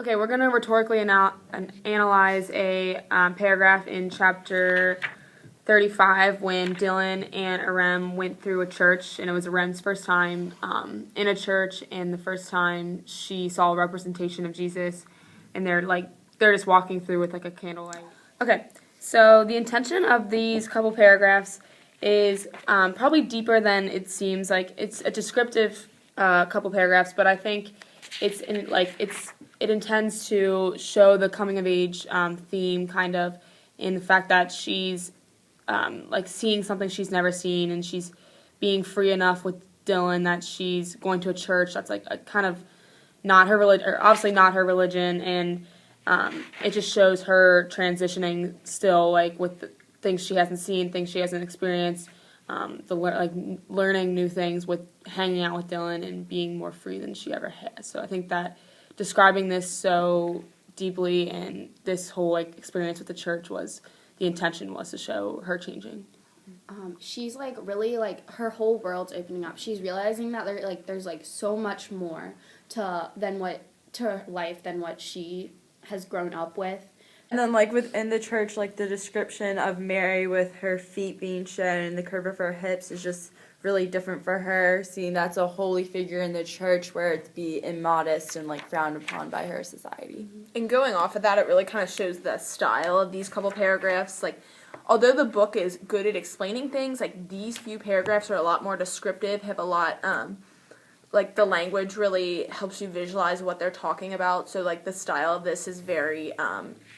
Okay, we're going to rhetorically analyze a paragraph in chapter 35 when Dylan and Arem went through a church, and it was Arem's first time in a church, and the first time she saw a representation of Jesus, and they're just walking through with like a candlelight. Okay, so the intention of these couple paragraphs is probably deeper than it seems. Like, it's a descriptive couple paragraphs, but I think it intends to show the coming of age theme, kind of, in the fact that she's seeing something she's never seen, and she's being free enough with Dylan that she's going to a church that's like a kind of not her religion, or obviously not her religion, and it just shows her transitioning still, like, with the things she hasn't seen, things she hasn't experienced, learning new things with hanging out with Dylan and being more free than she ever has. So I think that describing this so deeply and this whole experience with the church the intention was to show her changing. She's really her whole world's opening up. She's realizing that there's so much more to her life than what she has grown up with. And then within the church, the description of Mary with her feet being shed and the curve of her hips is just really different for her, seeing that's a holy figure in the church where it's be immodest and frowned upon by her society. And going off of that, it really kind of shows the style of these couple paragraphs. Although the book is good at explaining things, these few paragraphs are a lot more descriptive, have a lot, the language really helps you visualize what they're talking about. So, the style of this is very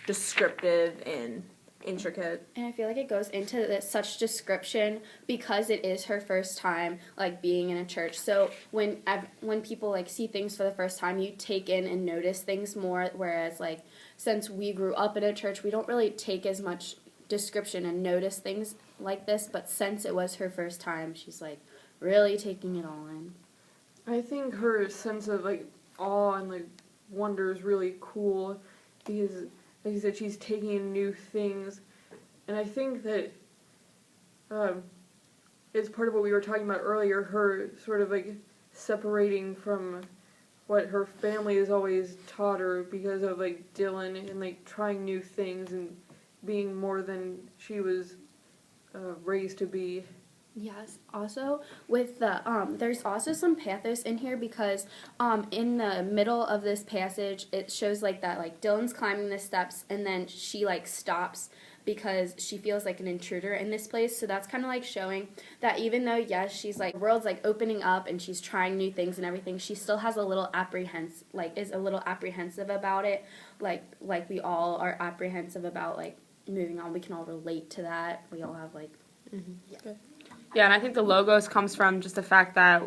descriptive and intricate. And I feel like it goes into such description because it is her first time, being in a church. So when people, see things for the first time, you take in and notice things more, whereas, since we grew up in a church, we don't really take as much description and notice things like this, but since it was her first time, she's, really taking it all in. I think her sense of, awe and, wonder is really cool because, like you said, she's taking in new things. And I think that it's part of what we were talking about earlier, her sort of, separating from what her family has always taught her because of, Dylan and, trying new things and being more than she was raised to be. Yes. Also, with the there's also some pathos in here because in the middle of this passage, it shows that Dylan's climbing the steps and then she stops because she feels like an intruder in this place. So that's kind of showing that even though yes, she's the world's opening up and she's trying new things and everything, she still has a little is a little apprehensive about it. Like we all are apprehensive about moving on. We can all relate to that. We all have Yeah. Yeah, and I think the logos comes from just the fact that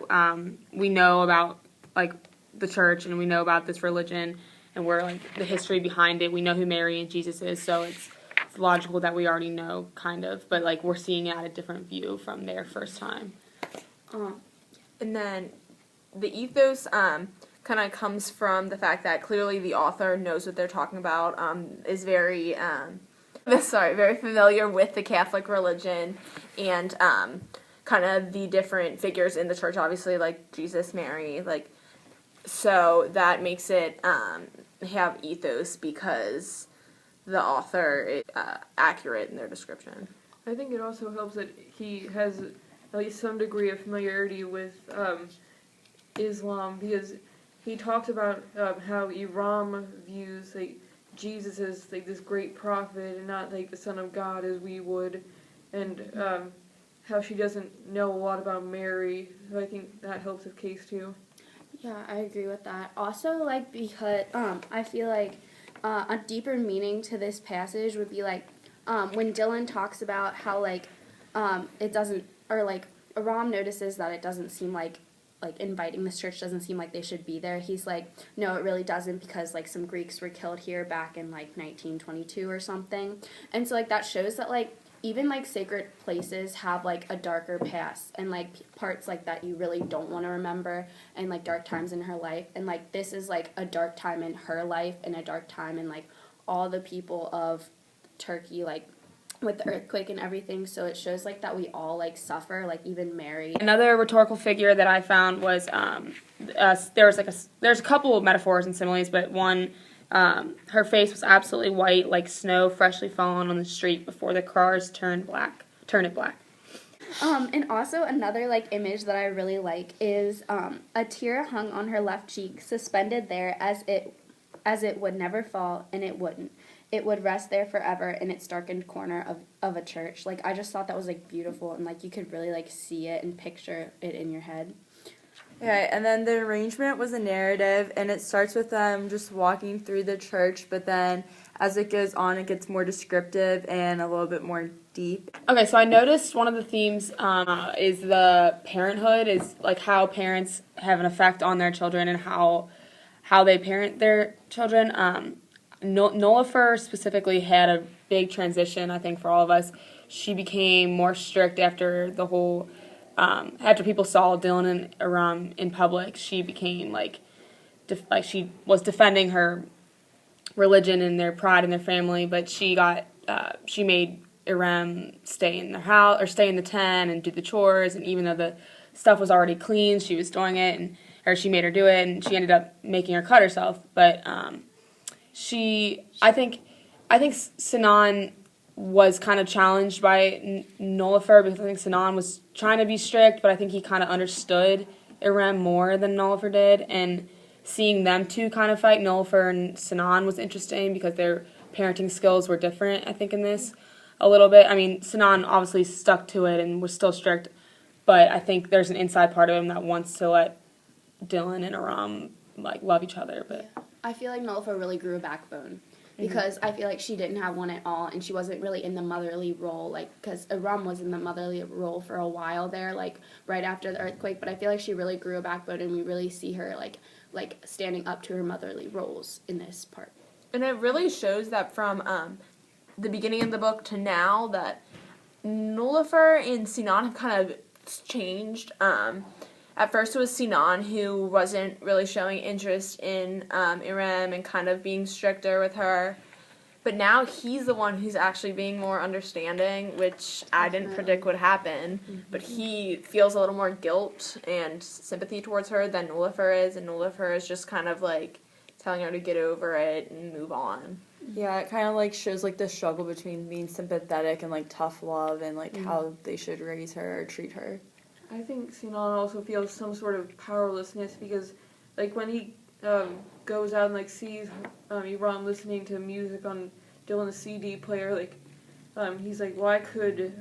we know about, the church and we know about this religion and we're, the history behind it. We know who Mary and Jesus is, so it's logical that we already know, kind of. But, we're seeing it at a different view from their first time. And then the ethos kind of comes from the fact that clearly the author knows what they're talking about, is very... very familiar with the Catholic religion and kind of the different figures in the church, obviously, Jesus, Mary, so that makes it have ethos because the author is accurate in their description. I think it also helps that he has at least some degree of familiarity with Islam because he talks about how Iram views, Jesus is this great prophet and not the son of God as we would, and how she doesn't know a lot about Mary. So I think that helps the case too. Yeah, I agree with that. Also, because I feel a deeper meaning to this passage would be when Dylan talks about how it doesn't, or Aram notices that it doesn't seem like inviting this church doesn't seem like they should be there. He's no, it really doesn't because some Greeks were killed here back in 1922 or something. And so that shows that even sacred places have a darker past and parts that you really don't want to remember and dark times in her life. And this is a dark time in her life and a dark time in all the people of Turkey with the earthquake and everything, so it shows that we all suffer, even Mary. Another rhetorical figure that I found was there's a couple of metaphors and similes, but one Her face was absolutely white, like snow freshly fallen on the street before the cars turned it black. And also another like image that I really like is a tear hung on her left cheek, suspended there as it would never fall, and it wouldn't. It would rest there forever in its darkened corner of a church. Like, I just thought that was like beautiful, and like you could really like see it and picture it in your head. Okay, and then the arrangement was a narrative, and it starts with them just walking through the church, but then as it goes on, it gets more descriptive and a little bit more deep. Okay, so I noticed one of the themes is the parenthood, is like how parents have an effect on their children and how they parent their children. Nolifer specifically had a big transition, I think, for all of us. She became more strict after the whole, after people saw Dylan and Aram in public. She became she was defending her religion and their pride in their family, but she made Aram stay in their house or stay in the tent and do the chores, and even though the stuff was already clean, she was doing it, or she made her do it, and she ended up making her cut herself. But I think Sinan was kind of challenged by Nolifer, because I think Sinan was trying to be strict, but I think he kind of understood Aram more than Nolifer did, and seeing them two kind of fight, Nolifer and Sinan, was interesting because their parenting skills were different, I think, in this a little bit. I mean, Sinan obviously stuck to it and was still strict, but I think there's an inside part of him that wants to let Dylan and Aram like love each other. But Yeah. I feel like Nolifer really grew a backbone because I feel like she didn't have one at all, and she wasn't really in the motherly role, like, because Aram was in the motherly role for a while there, like right after the earthquake. But I feel like she really grew a backbone, and we really see her like standing up to her motherly roles in this part. And it really shows that from the beginning of the book to now that Nolifer and Sinan have kind of changed. At first it was Sinan who wasn't really showing interest in Aram and kind of being stricter with her. But now he's the one who's actually being more understanding, which I didn't predict would happen. Mm-hmm. But he feels a little more guilt and sympathy towards her than Nolifer is, and Nolifer is just kind of like telling her to get over it and move on. Yeah, it kind of like shows like the struggle between being sympathetic and like tough love, and like how they should raise her or treat her. I think Sinan also feels some sort of powerlessness because, like, when he goes out and like sees Iran listening to music on Dylan's CD player, like, he's like, well, I could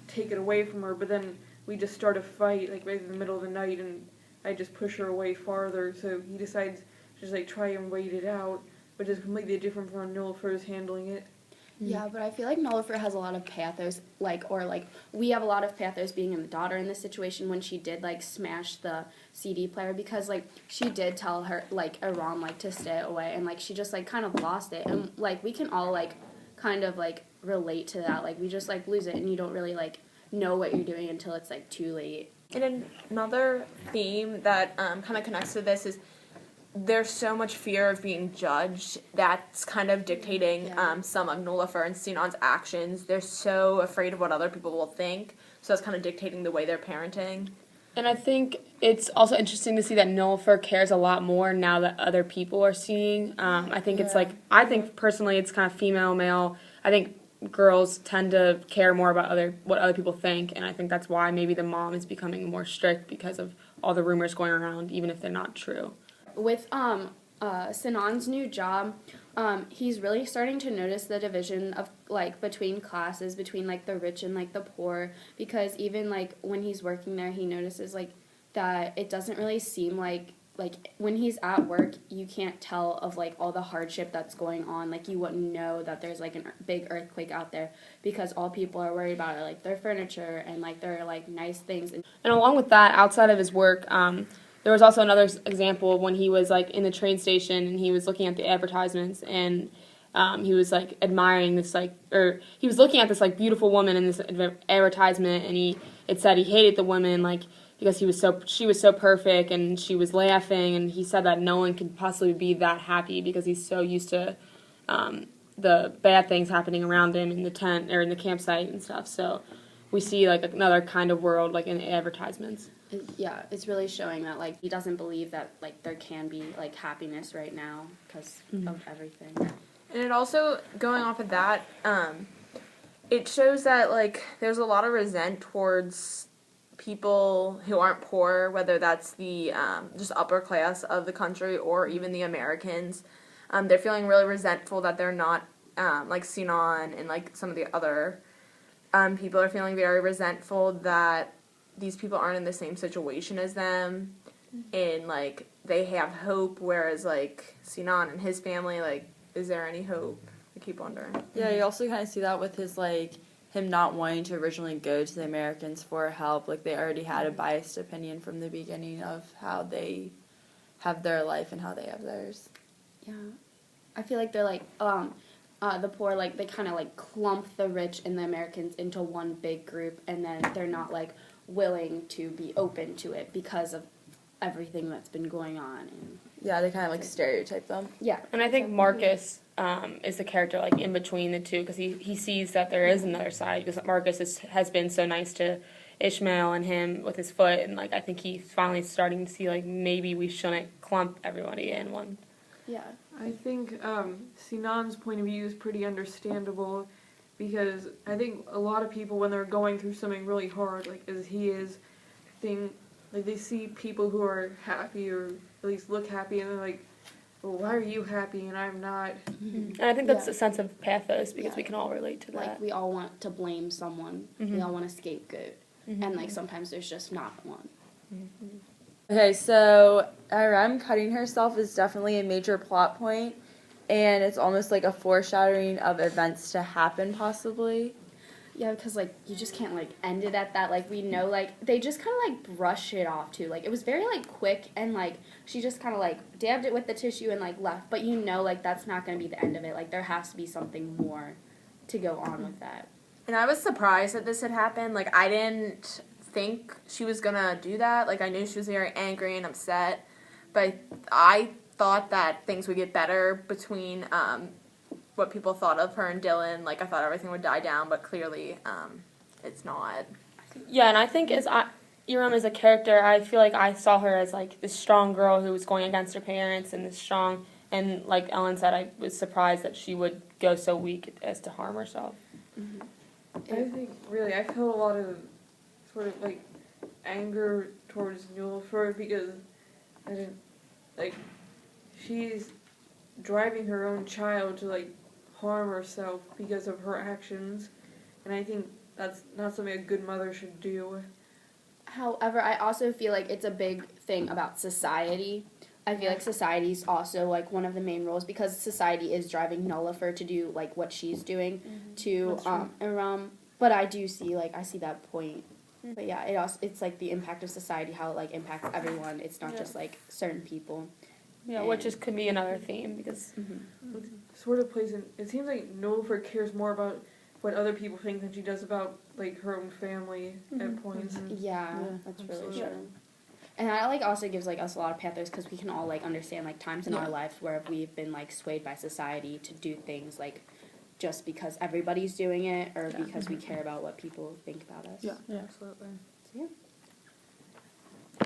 take it away from her, but then we just start a fight like right in the middle of the night, and I just push her away farther. So he decides to just like try and wait it out, which is completely different from how Nolifer's handling it. Yeah, but I feel like Nolifer has a lot of pathos, we have a lot of pathos being in the daughter in this situation when she did, like, smash the CD player, because, like, she did tell her, like, Aram, like, to stay away, and, like, she just, like, kind of lost it, and, like, we can all, like, kind of, like, relate to that, like, we just, like, lose it, and you don't really, like, know what you're doing until it's, like, too late. And another theme that kind of connects to this is there's so much fear of being judged that's kind of dictating some of Nolifer and Sinan's actions. They're so afraid of what other people will think, so that's kind of dictating the way they're parenting. And I think it's also interesting to see that Nolifer cares a lot more now that other people are seeing. I think it's like, I think personally it's kind of female, male. I think girls tend to care more about what other people think, and I think that's why maybe the mom is becoming more strict because of all the rumors going around, even if they're not true. With Sinan's new job, he's really starting to notice the division of, like, between classes, between, like, the rich and, like, the poor, because even, like, when he's working there, he notices, like, that it doesn't really seem like, when he's at work, you can't tell of, like, all the hardship that's going on. Like, you wouldn't know that there's, like, a big earthquake out there, because all people are worried about are, like, their furniture and, like, their, like, nice things. And along with that, outside of his work, there was also another example when he was, like, in the train station and he was looking at the advertisements, and he was, like, admiring this, like, or he was looking at this, like, beautiful woman in this advertisement, and it said he hated the woman, like, because she was so perfect, and she was laughing, and he said that no one could possibly be that happy because he's so used to the bad things happening around him in the tent or in the campsite and stuff. So we see, like, another kind of world, like, in advertisements. It's really showing that like he doesn't believe that like there can be like happiness right now because of everything. And it also, going off of that, it shows that, like, there's a lot of resent towards people who aren't poor, whether that's the just upper class of the country or even the Americans. They're feeling really resentful that they're not, like Sinan and, like, some of the other people are feeling very resentful that these people aren't in the same situation as them. And, like, they have hope, whereas, like, Sinan and his family, like, is there any hope? I keep wondering. Yeah, you also kind of see that with his, like, him not wanting to originally go to the Americans for help. Like, they already had a biased opinion from the beginning of how they have their life and how they have theirs. Yeah. I feel like they're like, the poor, like, they kind of, like, clump the rich and the Americans into one big group, and then they're not, like, willing to be open to it because of everything that's been going on. And Yeah, they kind of, like, stereotype them. yeah. And I think Marcus is the character like in between the two because he sees that there is another side because Marcus has been so nice to Ishmael and him with his foot, and like I think he's finally starting to see like maybe we shouldn't clump everybody in one. Yeah. I think Sinan's point of view is pretty understandable because I think a lot of people, when they're going through something really hard, like as he is, like they see people who are happy or at least look happy, and they're like, "Well, why are you happy and I'm not?" And I think that's Yeah. a sense of pathos because Yeah. we can all relate to that. Like, we all want to blame someone. We all want a scapegoat. And, like, sometimes there's just not one. Okay, so Aram cutting herself is definitely a major plot point, and it's almost like a foreshadowing of events to happen, possibly. Yeah, because, like, you just can't, like, end it at that. Like, we know, like, they just kind of, like, brush it off, too. Like, it was very, like, quick, and, like, she just kind of, like, dabbed it with the tissue and, like, left. But you know, like, that's not going to be the end of it. Like, there has to be something more to go on with that. And I was surprised that this had happened. Like, I didn't think she was gonna do that. Like, I knew she was very angry and upset, but I thought that things would get better between what people thought of her and Dylan. Like, I thought everything would die down, but clearly it's not. Yeah, and I think Iram as a character, I feel like I saw her as like this strong girl who was going against her parents and this strong. And like Ellen said, I was surprised that she would go so weak as to harm herself. I think really I felt a lot of sort of like anger towards Nullifer because I didn't like she's driving her own child to like harm herself because of her actions, and I think that's not something a good mother should do. However, I also feel like it's a big thing about society. I feel like society's also like one of the main roles because society is driving Nullifer to do like what she's doing to Aram. But I do see I see that point. But yeah, it's like the impact of society, how it like impacts everyone. It's not just like certain people. Yeah, which is could be another theme because It sort of plays in. It seems like Nullifer cares more about what other people think than she does about like her own family at points. Yeah, that's really absolutely. true. And that like also gives like us a lot of pathos because we can all like understand like times in our life where we've been like swayed by society to do things like just because everybody's doing it or because we care about what people think about us. Yeah, absolutely. So, yeah.